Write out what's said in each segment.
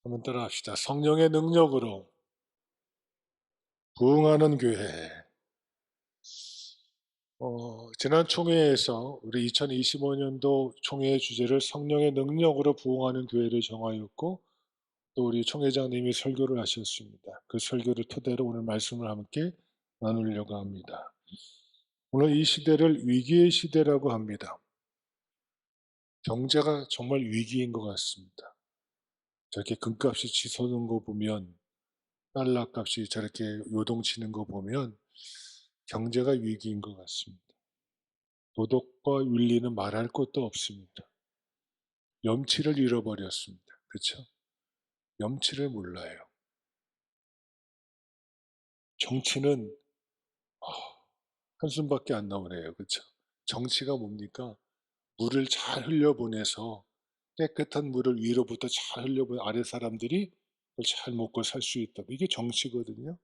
한번 따라합시다. 성령의 능력으로 부흥하는 교회. 지난 총회에서 우리 2025년도 총회의 주제를 성령의 능력으로 부흥하는 교회를 정하였고, 또 우리 총회장님이 설교를 하셨습니다. 그 설교를 토대로 오늘 말씀을 함께 나누려고 합니다. 오늘 이 시대를 위기의 시대라고 합니다. 경제가 정말 위기인 것 같습니다. 저렇게 금값이 치솟는 거 보면, 달러 값이 저렇게 요동치는 거 보면 경제가 위기인 것 같습니다. 도덕과 윤리는 말할 것도 없습니다. 염치를 잃어버렸습니다. 그렇죠? 염치를 몰라요. 정치는 한숨밖에 안 나오네요. 그렇죠? 정치가 뭡니까? 물을 잘 흘려보내서 깨끗한 물을 위로부터 잘 흘려보내 아래 사람들이 그걸 잘 먹고 살 수 있다. 이게 정치거든요.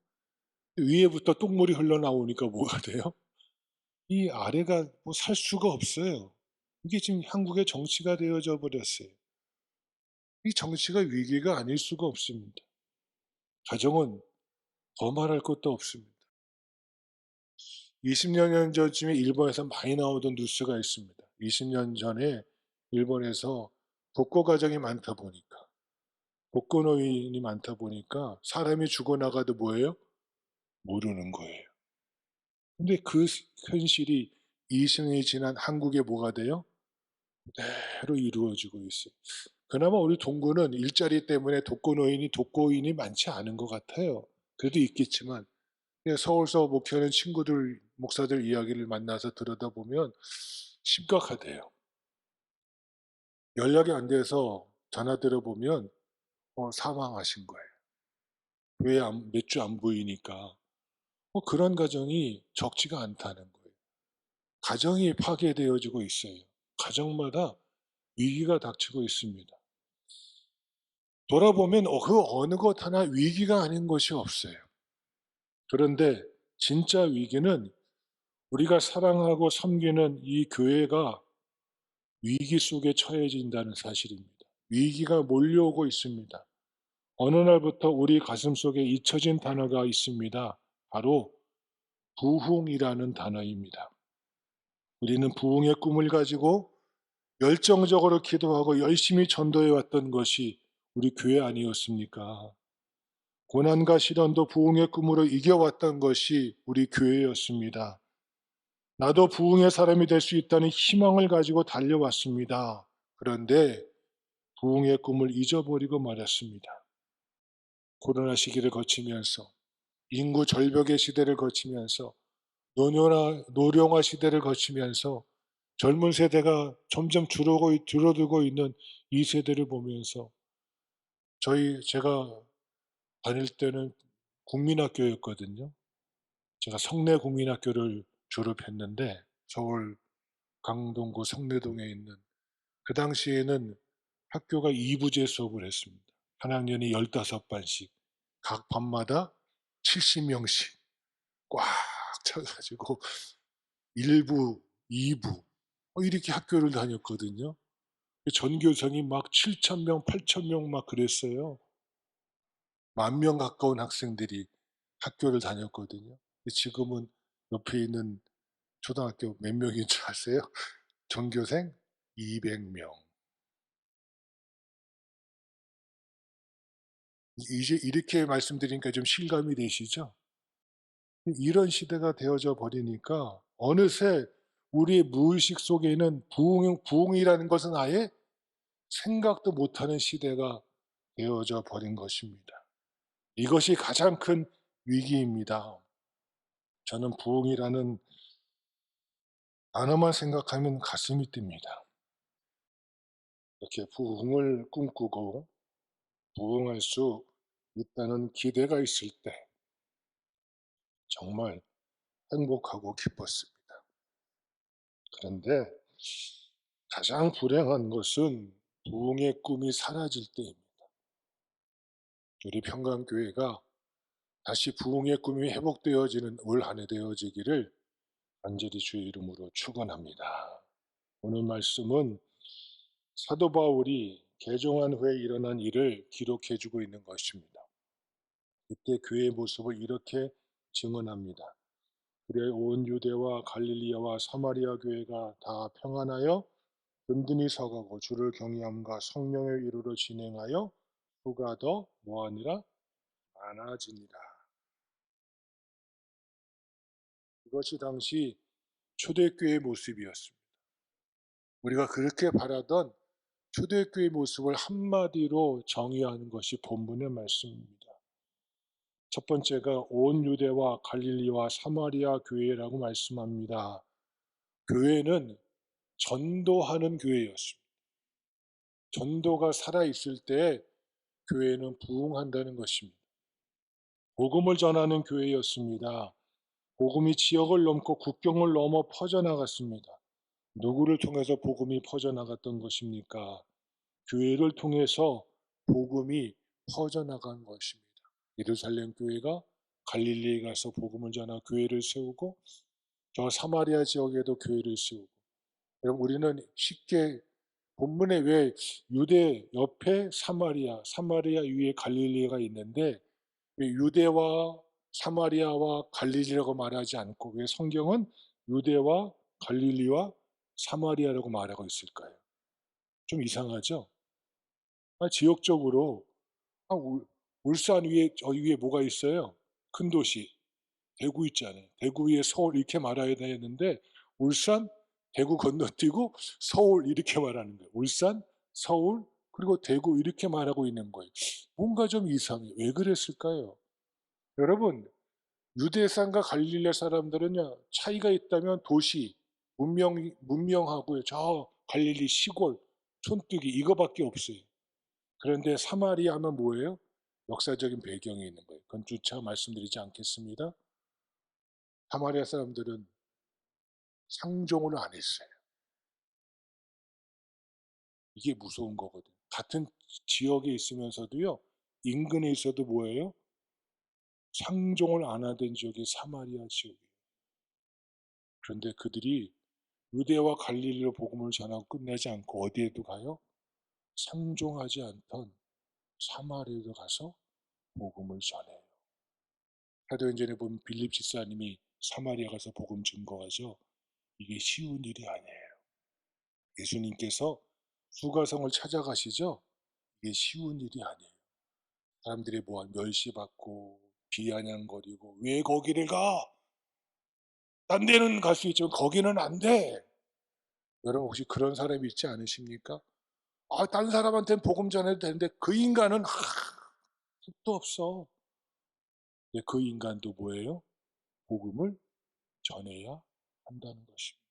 위에부터 똥물이 흘러나오니까 뭐가 돼요? 이 아래가 뭐 살 수가 없어요. 이게 지금 한국의 정치가 되어져 버렸어요. 이 정치가 위기가 아닐 수가 없습니다. 가정은 더 말할 것도 없습니다. 20년 전쯤에 일본에서 많이 나오던 뉴스가 있습니다. 20년 전에 일본에서 독거 가정이 많다 보니까, 독거 노인이 많다 보니까 사람이 죽어나가도 뭐예요? 모르는 거예요. 근데 그 현실이 20년이 지난 한국에 뭐가 돼요? 그대로 이루어지고 있어요. 그나마 우리 동구는 일자리 때문에 독거노인이 많지 않은 것 같아요. 그래도 있겠지만 서울서 목회하는 친구들, 목사들 이야기를 만나서 들여다 보면 심각하대요. 연락이 안 돼서 전화 드려보면 사망하신 거예요. 왜 몇 주 안 보이니까. 그런 가정이 적지가 않다는 거예요. 가정이 파괴되어지고 있어요. 가정마다 위기가 닥치고 있습니다. 돌아보면 그 어느 것 하나 위기가 아닌 것이 없어요. 그런데 진짜 위기는 우리가 사랑하고 섬기는 이 교회가 위기 속에 처해진다는 사실입니다. 위기가 몰려오고 있습니다. 어느 날부터 우리 가슴 속에 잊혀진 단어가 있습니다. 바로 부흥이라는 단어입니다. 우리는 부흥의 꿈을 가지고 열정적으로 기도하고 열심히 전도해 왔던 것이 우리 교회 아니었습니까? 고난과 시련도 부흥의 꿈으로 이겨왔던 것이 우리 교회였습니다. 나도 부흥의 사람이 될 수 있다는 희망을 가지고 달려왔습니다. 그런데 부흥의 꿈을 잊어버리고 말았습니다. 코로나 시기를 거치면서, 인구 절벽의 시대를 거치면서, 노령화 시대를 거치면서 젊은 세대가 점점 줄어들고 있는 이 세대를 보면서, 제가 다닐 때는 국민학교였거든요. 제가 성내 국민학교를 졸업했는데, 서울 강동구 성내동에 있는, 그 당시에는 학교가 2부제 수업을 했습니다. 한 학년이 15반씩, 각 반마다 70명씩 꽉 차가지고 1부, 2부 이렇게 학교를 다녔거든요. 전교생이 막 7,000명, 8,000명 막 그랬어요. 10,000명 가까운 학생들이 학교를 다녔거든요. 지금은 옆에 있는 초등학교 몇 명인 줄 아세요? 전교생 200명. 이제 이렇게 말씀드리니까 좀 실감이 되시죠? 이런 시대가 되어져 버리니까 어느새 우리의 무의식 속에는 부흥이라는 것은 아예 생각도 못하는 시대가 되어져 버린 것입니다. 이것이 가장 큰 위기입니다. 저는 부흥이라는 단어만 생각하면 가슴이 뜁니다. 이렇게 부흥을 꿈꾸고 부흥할 수 있다는 기대가 있을 때 정말 행복하고 기뻤습니다. 그런데 가장 불행한 것은 부흥의 꿈이 사라질 때입니다. 우리 평강교회가 다시 부흥의 꿈이 회복되어지는 올 한 해 되어지기를 간절히 주의 이름으로 축원합니다. 오늘 말씀은 사도 바울이 개종한 후에 일어난 일을 기록해 주고 있는 것입니다. 그때 교회의 모습을 이렇게 증언합니다. 그래 온 유대와 갈릴리아와 사마리아 교회가 다 평안하여 든든히 서가고 주를 경외함과 성령의 위로로 진행하여 수가 더 뭐하니라 많아지니라. 이것이 당시 초대교회의 모습이었습니다. 우리가 그렇게 바라던 초대교회의 모습을 한마디로 정의하는 것이 본문의 말씀입니다. 첫 번째가 온 유대와 갈릴리와 사마리아 교회라고 말씀합니다. 교회는 전도하는 교회였습니다. 전도가 살아있을 때 교회는 부흥한다는 것입니다. 복음을 전하는 교회였습니다. 복음이 지역을 넘고 국경을 넘어 퍼져나갔습니다. 누구를 통해서 복음이 퍼져나갔던 것입니까? 교회를 통해서 복음이 퍼져나간 것입니다. 예루살렘 교회가 갈릴리에 가서 복음을 전하 교회를 세우고 저 사마리아 지역에도 교회를 세우고, 여러분 우리는 쉽게 본문에 왜 유대 옆에 사마리아 위에 갈릴리가 있는데 왜 유대와 사마리아와 갈릴리라고 말하지 않고 왜 성경은 유대와 갈릴리와 사마리아라고 말하고 있을까요? 좀 이상하죠? 지역적으로 울산 위에 저 위에 뭐가 있어요? 큰 도시 대구 있잖아요. 대구 위에 서울 이렇게 말해야 되는데 울산, 대구 건너뛰고 서울 이렇게 말하는 거예요. 울산, 서울, 그리고 대구 이렇게 말하고 있는 거예요. 뭔가 좀 이상해요. 왜 그랬을까요? 여러분, 유대산과 갈릴리 사람들은요, 차이가 있다면 도시, 문명하고요, 저 갈릴리 시골, 촌뜨기 이거밖에 없어요. 그런데 사마리아 하면 뭐예요? 역사적인 배경이 있는 거예요. 그건 주차 말씀드리지 않겠습니다. 사마리아 사람들은 상종을 안 했어요. 이게 무서운 거거든. 같은 지역에 있으면서도요, 인근에 있어도 뭐예요? 상종을 안 하던 지역이 사마리아 지역이에요. 그런데 그들이 유대와 갈릴리로 복음을 전하고 끝내지 않고 어디에도 가요? 상종하지 않던 사마리아로 가서 복음을 전해요. 사도행전에 보면 빌립 집사님이 사마리아 가서 복음 증거하죠. 이게 쉬운 일이 아니에요. 예수님께서 수가성을 찾아가시죠. 이게 쉬운 일이 아니에요. 사람들이 멸시받고 비아냥거리고 왜 거기를 가? 딴 데는 갈 수 있지만 거기는 안 돼. 여러분 혹시 그런 사람이 있지 않으십니까? 딴 사람한테는 복음 전해도 되는데 그 인간은 도 없어. 근데 그 인간도 뭐예요? 복음을 전해야 한다는 것입니다.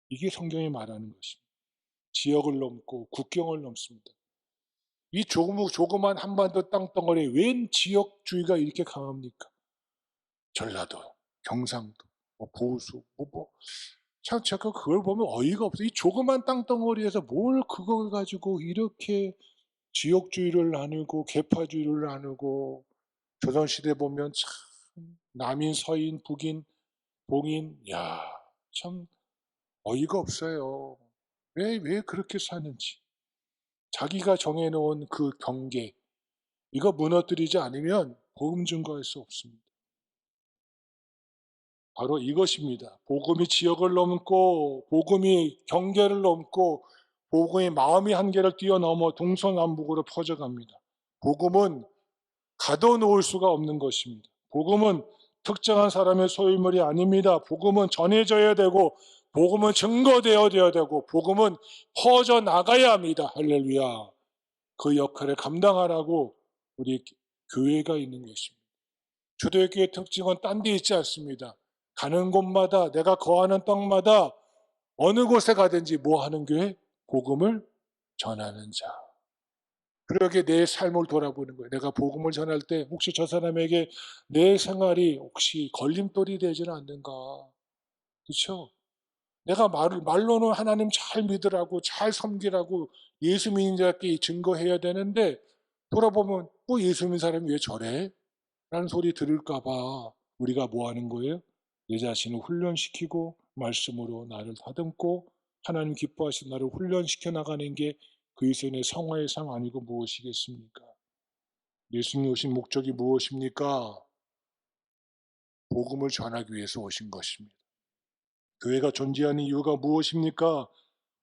이게 성경이 말하는 것입니다. 지역을 넘고 국경을 넘습니다. 이 조그만 한반도 땅덩어리에 웬 지역주의가 이렇게 강합니까? 전라도, 경상도, 보수, 참 제가 그걸 보면 어이가 없어요. 이 조그만 땅덩어리에서 뭘 그걸 가지고 이렇게 지역주의를 나누고 계파주의를 나누고, 조선시대 보면 참 남인, 서인, 북인, 동인, 참 어이가 없어요. 왜 그렇게 사는지. 자기가 정해놓은 그 경계, 이거 무너뜨리지 않으면 복음 증거할 수 없습니다. 바로 이것입니다. 복음이 지역을 넘고 복음이 경계를 넘고 복음이 마음의 한계를 뛰어넘어 동서남북으로 퍼져갑니다. 복음은 가둬놓을 수가 없는 것입니다. 복음은 특정한 사람의 소유물이 아닙니다. 복음은 전해져야 되고 복음은 증거되어야 되고 복음은 퍼져나가야 합니다. 할렐루야. 그 역할을 감당하라고 우리 교회가 있는 것입니다. 초대교회의 특징은 딴 데 있지 않습니다. 가는 곳마다 내가 거하는 땅마다 어느 곳에 가든지 뭐 하는 교회? 복음을 전하는 자. 그러게 내 삶을 돌아보는 거예요. 내가 복음을 전할 때 혹시 저 사람에게 내 생활이 혹시 걸림돌이 되지는 않는가. 그렇죠? 내가 말로는 하나님 잘 믿으라고 잘 섬기라고 예수 믿는 자께 증거해야 되는데 돌아보면 예수 믿는 사람이 왜 저래? 라는 소리 들을까 봐 우리가 뭐 하는 거예요? 내 자신을 훈련시키고 말씀으로 나를 다듬고 하나님 기뻐하신 나를 훈련시켜 나가는 게 그리스도인의 성화의 삶 아니고 무엇이겠습니까? 예수님이 오신 목적이 무엇입니까? 복음을 전하기 위해서 오신 것입니다. 교회가 존재하는 이유가 무엇입니까?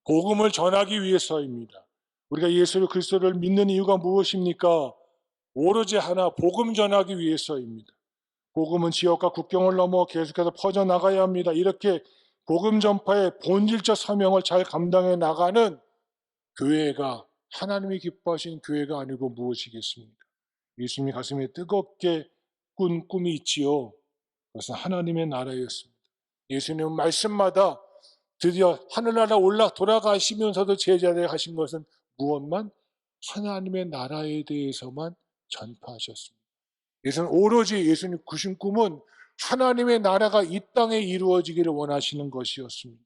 복음을 전하기 위해서입니다. 우리가 예수 그리스도를 믿는 이유가 무엇입니까? 오로지 하나, 복음 전하기 위해서입니다. 복음은 지역과 국경을 넘어 계속해서 퍼져나가야 합니다. 이렇게 복음 전파의 본질적 사명을 잘 감당해 나가는 교회가 하나님이 기뻐하신 교회가 아니고 무엇이겠습니까? 예수님이 가슴에 뜨겁게 꾼 꿈이 있지요. 그것은 하나님의 나라였습니다. 예수님은 말씀마다 드디어 하늘나라 올라 돌아가시면서도 제자들에게 하신 것은 무엇만? 하나님의 나라에 대해서만 전파하셨습니다. 예수는 오로지 예수님 꾸신 꿈은 하나님의 나라가 이 땅에 이루어지기를 원하시는 것이었습니다.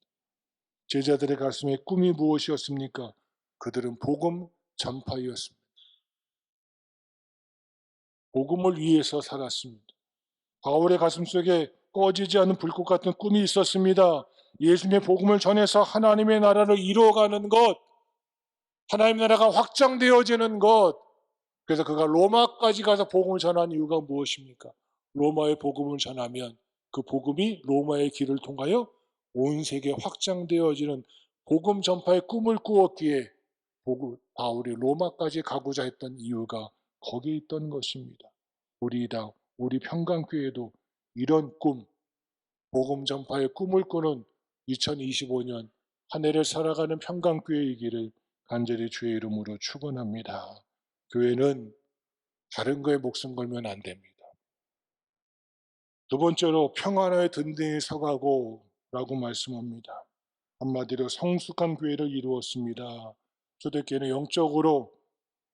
제자들의 가슴에 꿈이 무엇이었습니까? 그들은 복음 전파였습니다. 복음을 위해서 살았습니다. 바울의 가슴속에 꺼지지 않는 불꽃 같은 꿈이 있었습니다. 예수님의 복음을 전해서 하나님의 나라를 이루어가는 것, 하나님의 나라가 확장되어지는 것. 그래서 그가 로마까지 가서 복음을 전한 이유가 무엇입니까? 로마의 복음을 전하면 그 복음이 로마의 길을 통하여 온 세계에 확장되어지는 복음 전파의 꿈을 꾸었기에 바울이 로마까지 가고자 했던 이유가 거기에 있던 것입니다. 우리 평강교회도 이런 꿈, 복음 전파의 꿈을 꾸는 2025년 한 해를 살아가는 평강교회이기를 간절히 주의 이름으로 축원합니다. 교회는 다른 거에 목숨 걸면 안 됩니다. 두 번째로 평안에 든든히 서가고 라고 말씀합니다. 한마디로 성숙한 교회를 이루었습니다. 초대교회는 영적으로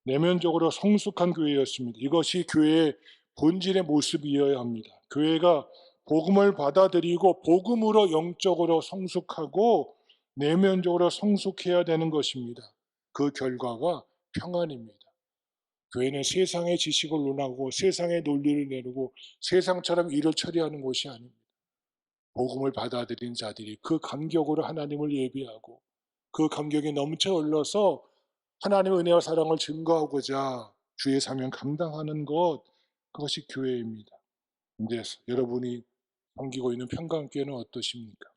내면적으로 성숙한 교회였습니다. 이것이 교회의 본질의 모습이어야 합니다. 교회가 복음을 받아들이고 복음으로 영적으로 성숙하고 내면적으로 성숙해야 되는 것입니다. 그 결과가 평안입니다. 교회는 세상의 지식을 논하고 세상의 논리를 내놓고 세상처럼 일을 처리하는 곳이 아닙니다. 복음을 받아들인 자들이 그 감격으로 하나님을 예비하고 그 감격이 넘쳐 흘러서 하나님의 은혜와 사랑을 증거하고자 주의 사명 감당하는 것, 그것이 교회입니다. 근데 여러분이 섬기고 있는 평강교회는 어떠십니까?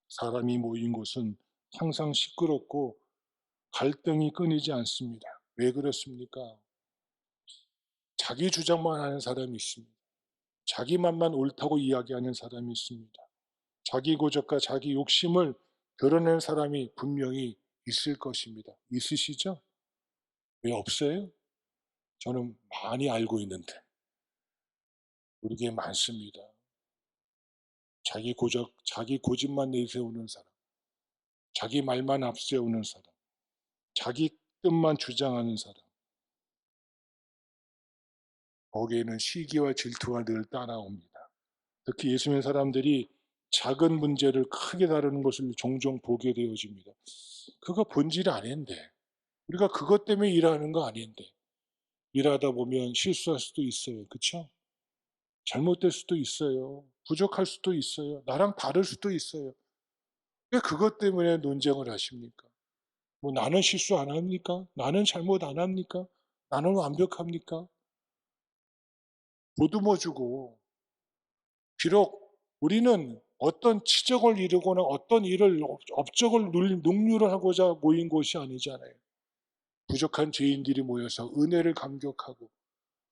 사람이 모인 곳은 항상 시끄럽고 갈등이 끊이지 않습니다. 왜 그렇습니까? 자기 주장만 하는 사람이 있습니다. 자기 맘만 옳다고 이야기하는 사람이 있습니다. 자기 고적과 자기 욕심을 드러내는 사람이 분명히 있을 것입니다. 있으시죠? 왜 없어요? 저는 많이 알고 있는데 우리 교회 많습니다. 자기 고적, 자기 고집만 내세우는 사람, 자기 말만 앞세우는 사람, 자기 뜻만 주장하는 사람. 거기에는 시기와 질투가 늘 따라옵니다. 특히 예수 믿는 사람들이 작은 문제를 크게 다루는 것을 종종 보게 되어집니다. 그거 본질이 아닌데, 우리가 그것 때문에 일하는 거 아닌데, 일하다 보면 실수할 수도 있어요. 그렇죠? 잘못될 수도 있어요. 부족할 수도 있어요. 나랑 다를 수도 있어요. 왜 그것 때문에 논쟁을 하십니까? 뭐 나는 실수 안 합니까? 나는 잘못 안 합니까? 나는 완벽합니까? 보듬어주고, 비록 우리는 어떤 치적을 이루거나 어떤 일을 업적을 능률을 하고자 모인 곳이 아니잖아요. 부족한 죄인들이 모여서 은혜를 감격하고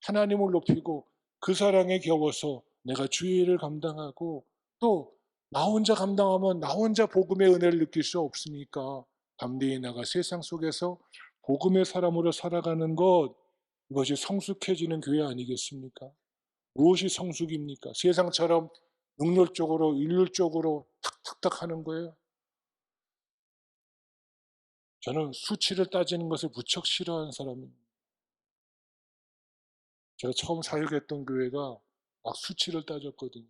하나님을 높이고 그 사랑에 겨워서 내가 주의 일을 감당하고 또 나 혼자 감당하면 나 혼자 복음의 은혜를 느낄 수 없으니까 담대히 나가 세상 속에서 복음의 사람으로 살아가는 것, 이것이 성숙해지는 교회 아니겠습니까? 무엇이 성숙입니까? 세상처럼 능률적으로 일률적으로 탁탁탁 하는 거예요. 저는 수치를 따지는 것을 무척 싫어하는 사람입니다. 제가 처음 사역했던 교회가 막 수치를 따졌거든요.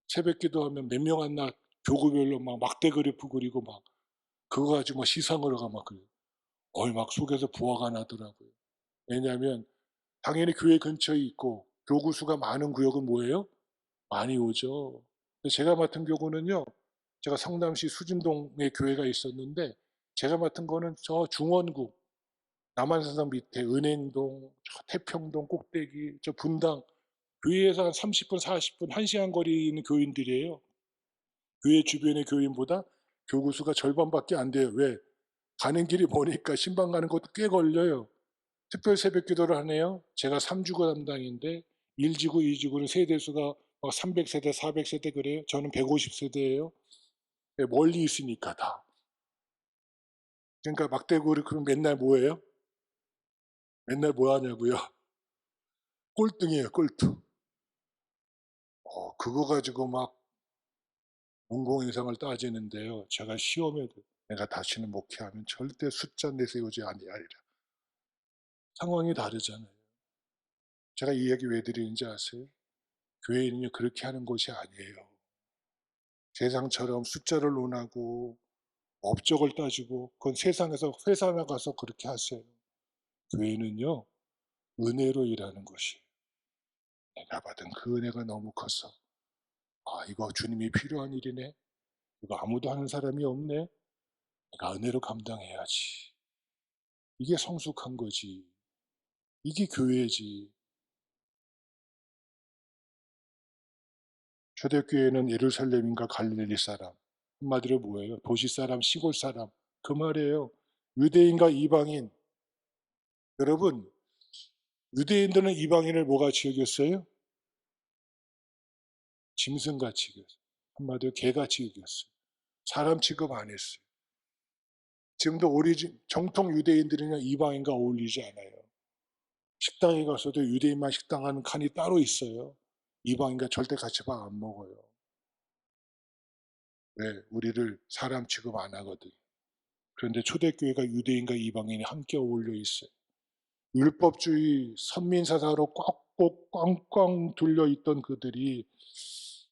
새벽 기도하면 몇 명 안 나 교구별로 막 막대 그래프 그리고 막 그거 가지고 막 시상을 하고 막 그래요. 막 속에서 부화가 나더라고요. 왜냐하면 당연히 교회 근처에 있고 교구 수가 많은 구역은 뭐예요? 많이 오죠. 제가 맡은 교구는요, 제가 성남시 수진동에 교회가 있었는데 제가 맡은 거는 저 중원구 남한산성 밑에 은행동, 저 태평동 꼭대기, 저 분당 교회에서 한 30분, 40분, 1시간 거리에 있는 교인들이에요. 교회 주변의 교인보다 교구수가 절반밖에 안 돼요. 왜? 가는 길이 머니까 신방 가는 것도 꽤 걸려요. 특별 새벽 기도를 하네요. 제가 3주구 담당인데 1지구, 2지구는 세대수가 300세대, 400세대 그래요. 저는 150세대예요. 멀리 있으니까 다. 그러니까 막대구를 그럼 맨날 뭐예요? 맨날 뭐 하냐고요? 꼴등이에요, 꼴등. 그거 가지고 막 공공인상을 따지는데요. 제가 시험에 내가 다시는 목회하면 절대 숫자 내세우지 아니하리라. 상황이 다르잖아요. 제가 이 얘기 왜 드리는지 아세요? 교회는요 그렇게 하는 곳이 아니에요. 세상처럼 숫자를 논하고 업적을 따지고 그건 세상에서 회사 나가서 그렇게 하세요. 교회는요 은혜로 일하는 것이에요. 내가 받은 그 은혜가 너무 커서 이거 주님이 필요한 일이네. 이거 아무도 하는 사람이 없네. 내가 은혜로 감당해야지. 이게 성숙한 거지. 이게 교회지. 초대교회는 예루살렘인가 갈릴리 사람. 한마디로 뭐예요? 도시 사람, 시골 사람. 그 말이에요. 유대인과 이방인. 여러분, 유대인들은 이방인을 뭐같이 여겼어요? 짐승같이 여겼어요. 한마디로 개같이 여겼어요. 사람 취급 안 했어요. 지금도 정통 유대인들은 이방인과 어울리지 않아요. 식당에 가서도 유대인만 식당하는 칸이 따로 있어요. 이방인과 절대 같이 밥 안 먹어요. 왜? 우리를 사람 취급 안 하거든. 그런데 초대교회가 유대인과 이방인이 함께 어울려 있어요. 율법주의 선민사사로 꽉꼭 꽝꽝 둘려 있던 그들이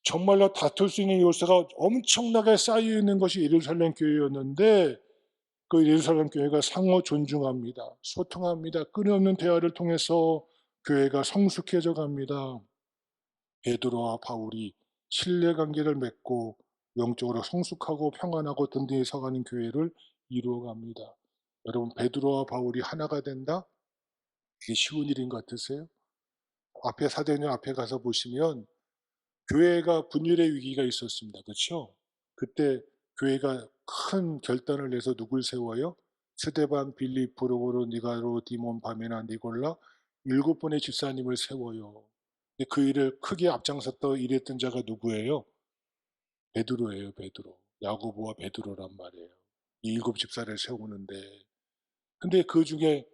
정말로 다툴 수 있는 요소가 엄청나게 쌓여 있는 것이 예루살렘 교회였는데 그 예루살렘 교회가 상호 존중합니다. 소통합니다. 끊임없는 대화를 통해서 교회가 성숙해져 갑니다. 베드로와 바울이 신뢰관계를 맺고 영적으로 성숙하고 평안하고 든든히 서가는 교회를 이루어갑니다. 여러분 베드로와 바울이 하나가 된다? 이게 쉬운 일인 것 같으세요? 앞에 사도행전 앞에 가서 보시면 교회가 분열의 위기가 있었습니다. 그렇죠? 그때 교회가 큰 결단을 내서 누굴 세워요? 스데반, 빌립, 브루고로, 니가로, 디몬, 바메나, 니골라 7분의 집사님을 세워요. 근데 그 일을 크게 앞장섰다 일했던 자가 누구예요? 베드로예요. 베드로. 야고보와 베드로란 말이에요. 이 7집사를 세우는데 근데 그 중에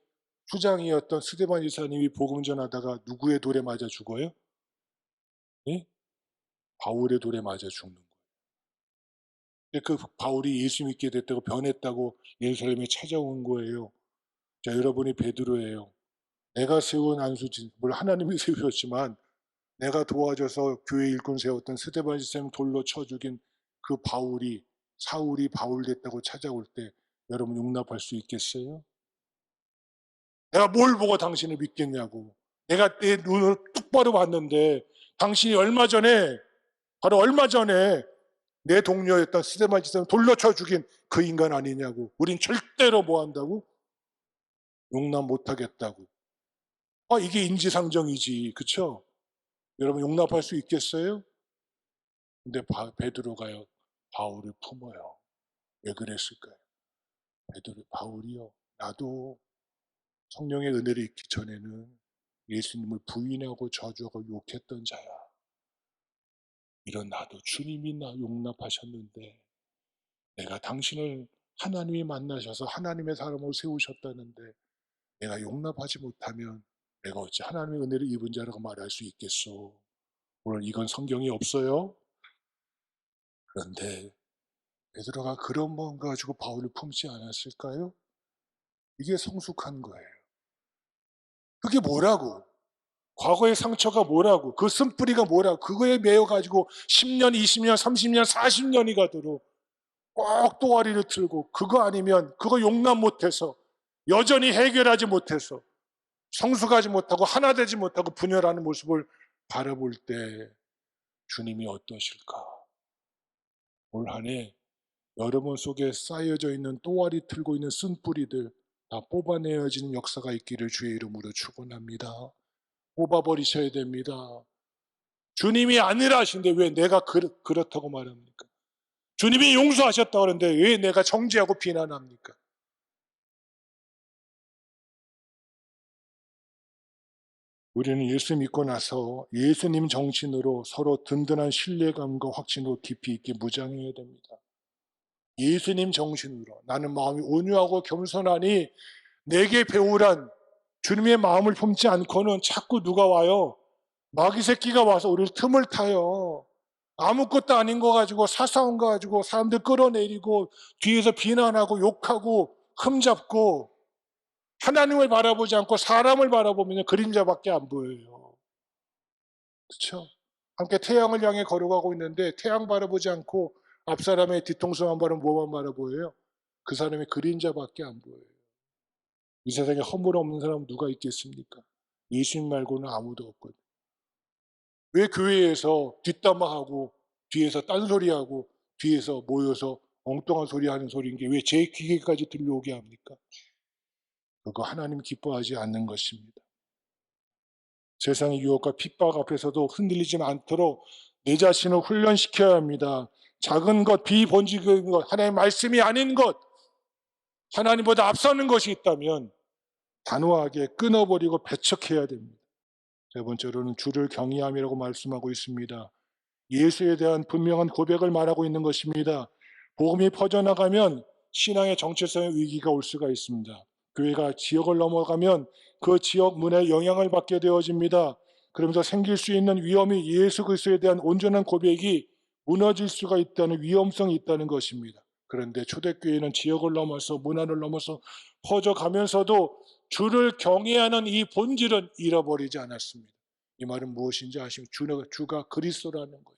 후장이었던 스데반 이사님이 복음 전하다가 누구의 돌에 맞아 죽어요? 예? 바울의 돌에 맞아 죽는 거예요. 그 바울이 예수 믿게 됐다고 변했다고 예루살렘에 찾아온 거예요. 자, 여러분이 베드로예요. 내가 세운 안수진, 물론 하나님이 세우셨지만 내가 도와줘서 교회 일꾼 세웠던 스데반 지사님 돌로 쳐 죽인 그 바울이 사울이 바울 됐다고 찾아올 때 여러분 용납할 수 있겠어요? 내가 뭘 보고 당신을 믿겠냐고. 내가 내 눈으로 똑바로 봤는데 당신이 바로 얼마 전에 내 동료였던 스데반 지사님 돌로 쳐 죽인 그 인간 아니냐고. 우린 절대로 뭐 한다고? 용납 못하겠다고. 이게 인지상정이지. 그쵸? 여러분 용납할 수 있겠어요? 근데 베드로가요. 바울을 품어요. 왜 그랬을까요? 바울이요. 나도 성령의 은혜를 잊기 전에는 예수님을 부인하고 저주하고 욕했던 자야. 이런 나도 주님이 나 용납하셨는데 내가 당신을 하나님이 만나셔서 하나님의 사람으로 세우셨다는데 내가 용납하지 못하면 내가 어찌 하나님의 은혜를 입은 자라고 말할 수 있겠소. 오늘 이건 성경이 없어요. 그런데 베드로가 그런 마음 가지고 바울을 품지 않았을까요? 이게 성숙한 거예요. 그게 뭐라고? 과거의 상처가 뭐라고? 그 쓴뿌리가 뭐라고? 그거에 매여가지고 10년, 20년, 30년, 40년이 가도록 꼭 또아리를 틀고 그거 아니면 그거 용납 못해서 여전히 해결하지 못해서 성숙하지 못하고 하나 되지 못하고 분열하는 모습을 바라볼 때 주님이 어떠실까? 올 한 해 여러분 속에 쌓여져 있는 또아리 틀고 있는 쓴뿌리들 다 뽑아내어지는 역사가 있기를 주의 이름으로 축원합니다. 뽑아버리셔야 됩니다. 주님이 아니라 하신데 왜 내가 그렇다고 말합니까? 주님이 용서하셨다고 하는데 왜 내가 정죄하고 비난합니까? 우리는 예수 믿고 나서 예수님 정신으로 서로 든든한 신뢰감과 확신으로 깊이 있게 무장해야 됩니다. 예수님 정신으로 나는 마음이 온유하고 겸손하니 내게 배우란 주님의 마음을 품지 않고는 자꾸 누가 와요. 마귀 새끼가 와서 우리를 틈을 타요. 아무것도 아닌 거 가지고 사사온 거 가지고 사람들 끌어내리고 뒤에서 비난하고 욕하고 흠잡고 하나님을 바라보지 않고 사람을 바라보면 그림자밖에 안 보여요. 그렇죠? 함께 태양을 향해 걸어가고 있는데 태양 바라보지 않고 앞 사람의 뒤통수만 바라보면 뭐만 바라보여요? 그 사람의 그림자밖에 안 보여요. 이 세상에 허물 없는 사람은 누가 있겠습니까? 예수님 말고는 아무도 없거든요. 왜 교회에서 뒷담화하고 뒤에서 딴소리하고 뒤에서 모여서 엉뚱한 소리하는 소리인 게 왜 제 귀에까지 들려오게 합니까? 그거 하나님 기뻐하지 않는 것입니다. 세상의 유혹과 핍박 앞에서도 흔들리지 않도록 내 자신을 훈련시켜야 합니다. 작은 것, 비본질적인 것, 하나님의 말씀이 아닌 것, 하나님보다 앞서는 것이 있다면 단호하게 끊어버리고 배척해야 됩니다. 세 번째로는 주를 경외함이라고 말씀하고 있습니다. 예수에 대한 분명한 고백을 말하고 있는 것입니다. 복음이 퍼져나가면 신앙의 정체성의 위기가 올 수가 있습니다. 교회가 지역을 넘어가면 그 지역 문화에 영향을 받게 되어집니다. 그러면서 생길 수 있는 위험이 예수 그리스도에 대한 온전한 고백이 무너질 수가 있다는 위험성이 있다는 것입니다. 그런데 초대교회는 지역을 넘어서 문화를 넘어서 퍼져가면서도 주를 경외하는 이 본질은 잃어버리지 않았습니다. 이 말은 무엇인지 아시면 주가 그리스도라는 거예요.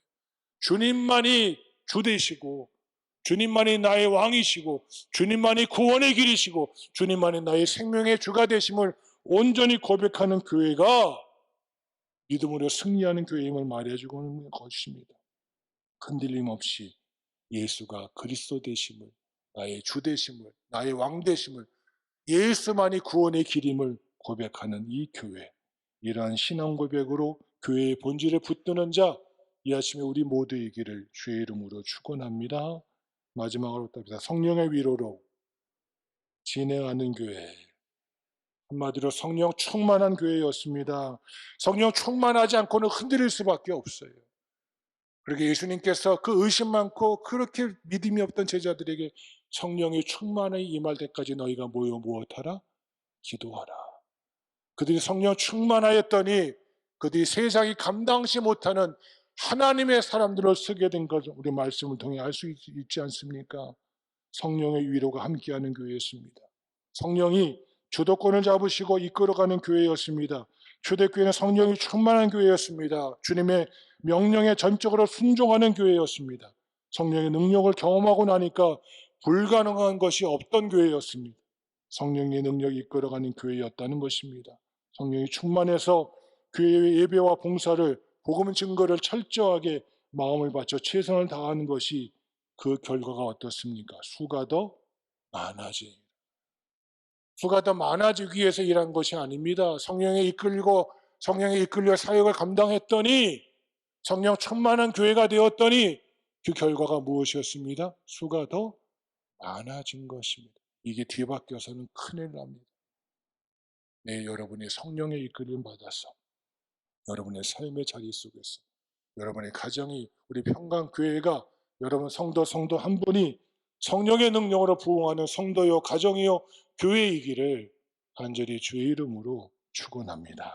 주님만이 주 되시고 주님만이 나의 왕이시고 주님만이 구원의 길이시고 주님만이 나의 생명의 주가 되심을 온전히 고백하는 교회가 믿음으로 승리하는 교회임을 말해주고 있는 것입니다. 흔들림 없이 예수가 그리스도 되심을, 나의 주 되심을, 나의 왕 되심을, 예수만이 구원의 길임을 고백하는 이 교회, 이러한 신앙 고백으로 교회의 본질에 붙드는 자, 이 아침에 우리 모두이기를 주의 이름으로 축원합니다. 마지막으로 답니다. 성령의 위로로 진행하는 교회, 한마디로 성령 충만한 교회였습니다. 성령 충만하지 않고는 흔들릴 수밖에 없어요. 그렇게 예수님께서 그 의심 많고 그렇게 믿음이 없던 제자들에게 성령이 충만히 임할 때까지 너희가 모여 무엇하라? 기도하라. 그들이 성령 충만하였더니 그들이 세상이 감당치 못하는 하나님의 사람들을 쓰게 된 것을 우리 말씀을 통해 알 수 있지 않습니까? 성령의 위로가 함께하는 교회였습니다. 성령이 주도권을 잡으시고 이끌어가는 교회였습니다. 초대교회는 성령이 충만한 교회였습니다. 주님의 명령에 전적으로 순종하는 교회였습니다. 성령의 능력을 경험하고 나니까 불가능한 것이 없던 교회였습니다. 성령의 능력이 이끌어가는 교회였다는 것입니다. 성령이 충만해서 교회의 예배와 봉사를 복음 증거를 철저하게 마음을 바쳐 최선을 다하는 것이 그 결과가 어떻습니까? 수가 더 많아지. 수가 더 많아지기 위해서 일한 것이 아닙니다. 성령에 이끌려 사역을 감당했더니 성령 충만한 교회가 되었더니 그 결과가 무엇이었습니다? 수가 더 많아진 것입니다. 이게 뒤바뀌어서는 큰일 납니다. 네, 여러분이 성령의 이끌림 받아서 여러분의 삶의 자리 속에서 여러분의 가정이 우리 평강교회가 여러분 성도 한 분이 성령의 능력으로 부흥하는 성도요 가정이요 교회이기를 간절히 주의 이름으로 축원합니다.